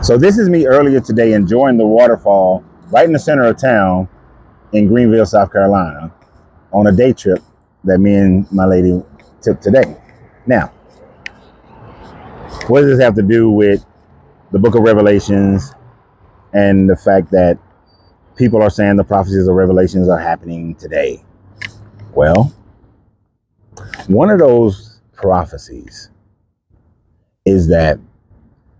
So this is me earlier today enjoying the waterfall right in the center of town in Greenville, South Carolina, on a day trip that me and my lady took today. Now, what does this have to do with the book of Revelations and the fact that people are saying the prophecies of Revelations are happening today? Well, one of those prophecies is that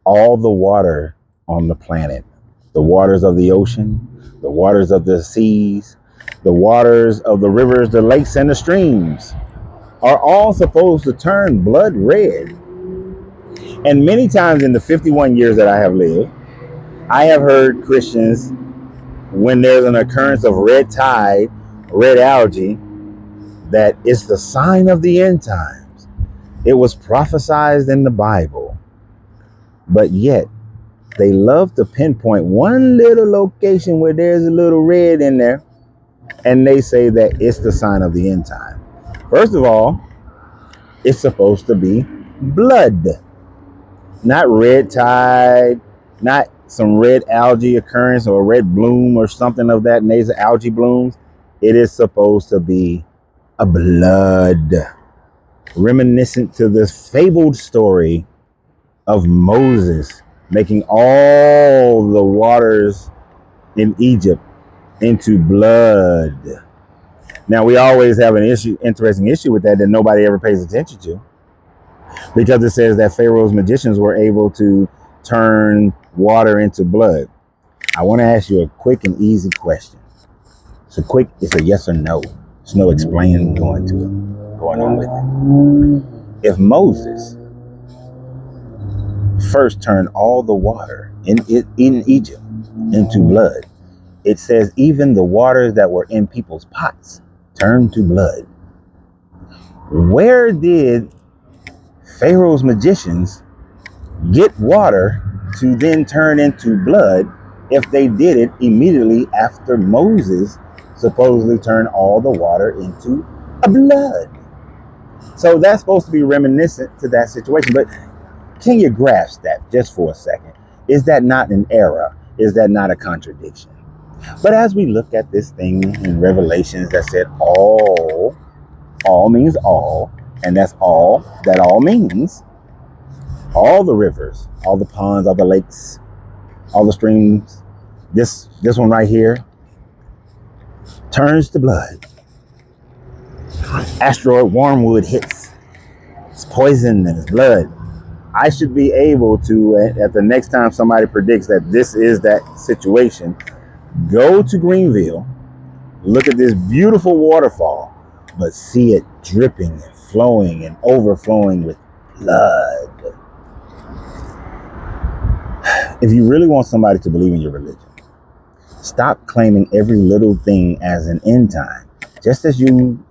all the water on the planet, the waters of the ocean, the waters of the seas, the waters of the rivers, the lakes, and the streams are all supposed to turn blood red. And many times in the 51 years that I have lived, I have heard Christians, when there's an occurrence of red tide, red algae, that it's the sign of the end times. It was prophesied in the Bible. But yet, they love to pinpoint one little location where there's a little red in there, and they say that it's the sign of the end time. First of all, it's supposed to be blood, not red tide, not some red algae occurrence or red bloom or something of that nature, algae blooms. It is supposed to be a blood, reminiscent to this fabled story of Moses making all the waters in Egypt into blood. Now, we always have an interesting issue with that nobody ever pays attention to, because it says that Pharaoh's magicians were able to turn water into blood. I want to ask you a quick and easy question. It's a yes or no. There's no explaining going on with it. If Moses first turned all the water in Egypt into blood, it says even the waters that were in people's pots turned to blood. Where did Pharaoh's magicians get water to then turn into blood if they did it immediately after Moses supposedly turned all the water into a blood? So that's supposed to be reminiscent to that situation. But can you grasp that just for a second? Is that not an error? Is that not a contradiction? But as we look at this thing in Revelations that said all means all, and that's all that all means, all the rivers, all the ponds, all the lakes, all the streams, this one right here turns to blood. Asteroid Wormwood hits. It's poison and it's blood. I should be able to, at the next time somebody predicts that this is that situation, go to Greenville, look at this beautiful waterfall, but see it dripping and flowing and overflowing with blood. If you really want somebody to believe in your religion, stop claiming every little thing as an end time. Just as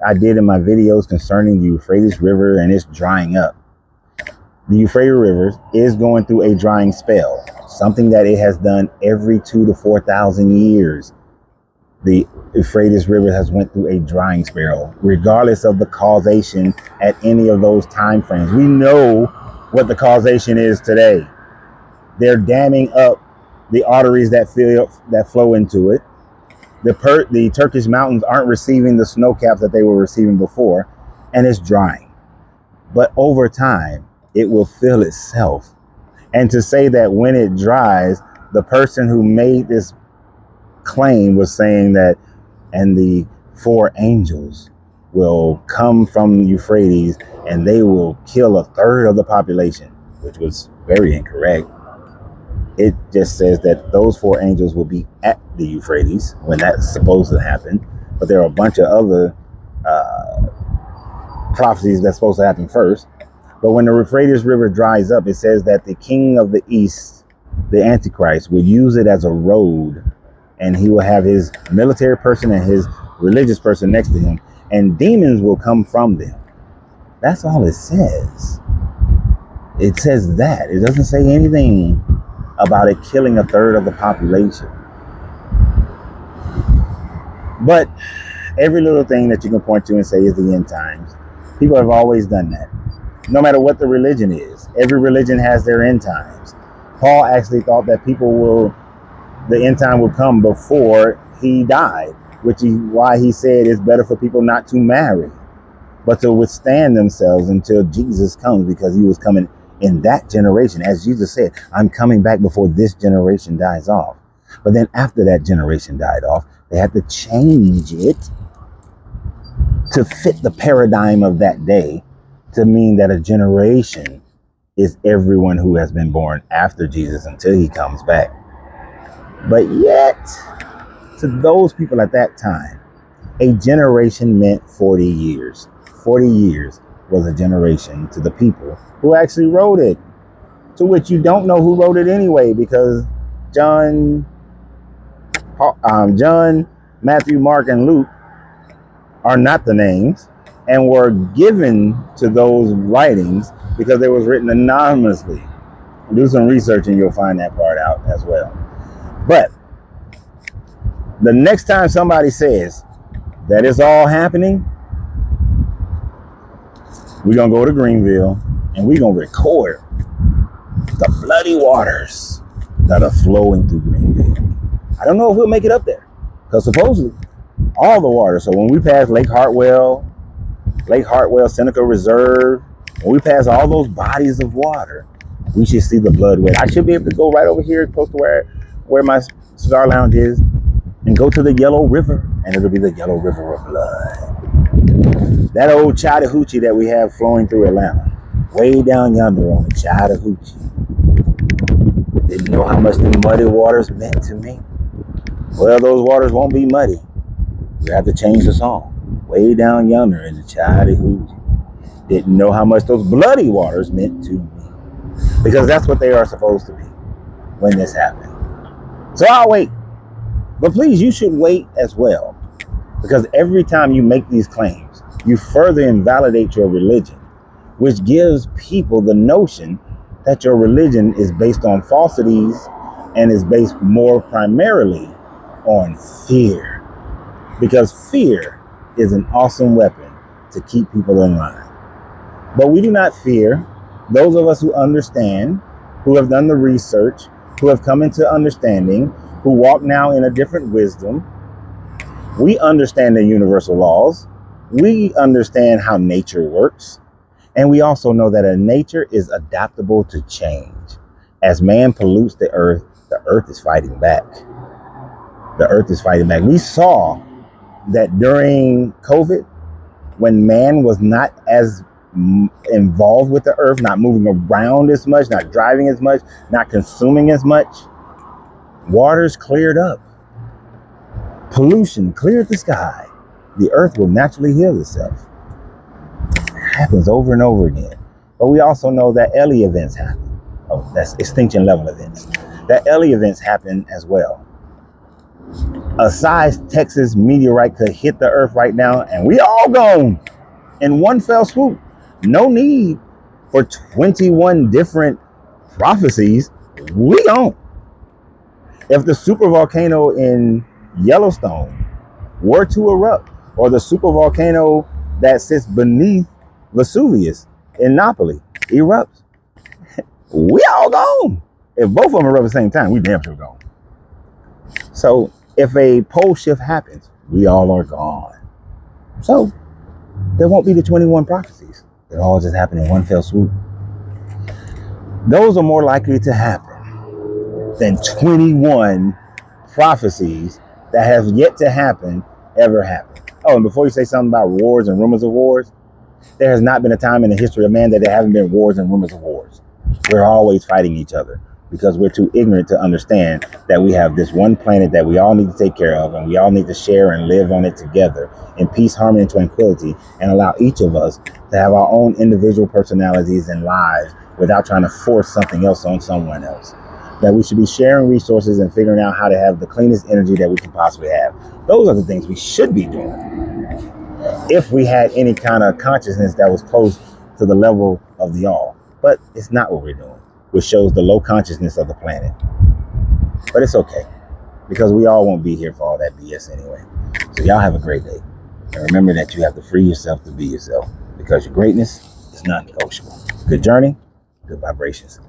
I did in my videos concerning the Euphrates River and it's drying up. The Euphrates River is going through a drying spell, something that it has done every 2,000 to 4,000 years. The Euphrates River has went through a drying spell, regardless of the causation at any of those time frames. We know what the causation is today. They're damming up the arteries that flow into it. The Turkish mountains aren't receiving the snow caps that they were receiving before, and it's drying. But over time, it will fill itself. And to say that when it dries, the person who made this claim was saying that, and the 4 angels will come from Euphrates and they will kill a third of the population, which was very incorrect. It just says that those 4 angels will be at the Euphrates when that's supposed to happen. But there are a bunch of other prophecies that's supposed to happen first. But when the Euphrates River dries up, it says that the king of the east, the Antichrist, will use it as a road, and he will have his military person and his religious person next to him, and demons will come from them. That's all it says. It says that. It doesn't say anything about it killing a third of the population. But every little thing that you can point to and say is the end times. People have always done that. No matter what the religion is, every religion has their end times. Paul actually thought that the end time would come before he died, which is why he said it's better for people not to marry, but to withstand themselves until Jesus comes, because he was coming in that generation. As Jesus said, I'm coming back before this generation dies off. But then after that generation died off, they had to change it to fit the paradigm of that day, to mean that a generation is everyone who has been born after Jesus until he comes back. But yet, to those people at that time, a generation meant 40 years. 40 years was a generation to the people who actually wrote it, to which you don't know who wrote it anyway, because John, Matthew, Mark, and Luke are not the names, and were given to those writings because they was written anonymously. Do some research and you'll find that part out as well. But the next time somebody says that it's all happening, we're going to go to Greenville and we're going to record the bloody waters that are flowing through Greenville. I don't know if we'll make it up there, because supposedly all the water. So when we pass Lake Hartwell, Seneca Reserve, when we pass all those bodies of water, we should see the blood wet. I should be able to go right over here close to where my cigar lounge is and go to the Yellow River, and it'll be the Yellow River of blood. That old Chattahoochee that we have flowing through Atlanta, way down yonder on the Chattahoochee. Didn't know how much the muddy waters meant to me. Well, those waters won't be muddy. We have to change the song. Way down yonder in the Chattahoochee. Didn't know how much those bloody waters meant to me. Because that's what they are supposed to be when this happened. So I'll wait. But please, you should wait as well. Because every time you make these claims, you further invalidate your religion, which gives people the notion that your religion is based on falsities and is based more primarily on fear. Because fear is an awesome weapon to keep people in line. But we do not fear. Those of us who understand, who have done the research, who have come into understanding, who walk now in a different wisdom, we understand the universal laws. We understand how nature works. And we also know that a nature is adaptable to change. As man pollutes the earth is fighting back. The earth is fighting back. We saw that during COVID, when man was not as involved with the earth, not moving around as much, not driving as much, not consuming as much, waters cleared up. Pollution cleared the sky. The earth will naturally heal itself. It happens over and over again. But we also know that Ellie events happen. Oh, that's extinction level events. That Ellie events happen as well. A size Texas meteorite could hit the earth right now and we all gone in one fell swoop. No need for 21 different prophecies. We gone. If the super volcano in Yellowstone were to erupt, or the super volcano that sits beneath Vesuvius in Napoli erupts, we all gone. If both of them erupt at the same time, we damn sure gone. So if a pole shift happens, we all are gone. So there won't be the 21 prophecies. It all just happen in one fell swoop. Those are more likely to happen than 21 prophecies that have yet to happen ever happen. Oh, and before you say something about wars and rumors of wars, there has not been a time in the history of man that there haven't been wars and rumors of wars. We're always fighting each other because we're too ignorant to understand that we have this one planet that we all need to take care of, and we all need to share and live on it together in peace, harmony, and tranquility, and allow each of us to have our own individual personalities and lives without trying to force something else on someone else. That we should be sharing resources and figuring out how to have the cleanest energy that we can possibly have. Those are the things we should be doing if we had any kind of consciousness that was close to the level of the all. But it's not what we're doing, which shows the low consciousness of the planet. But it's okay, because we all won't be here for all that BS anyway. So y'all have a great day. And remember that you have to free yourself to be yourself, because your greatness is not negotiable. Good journey, good vibrations.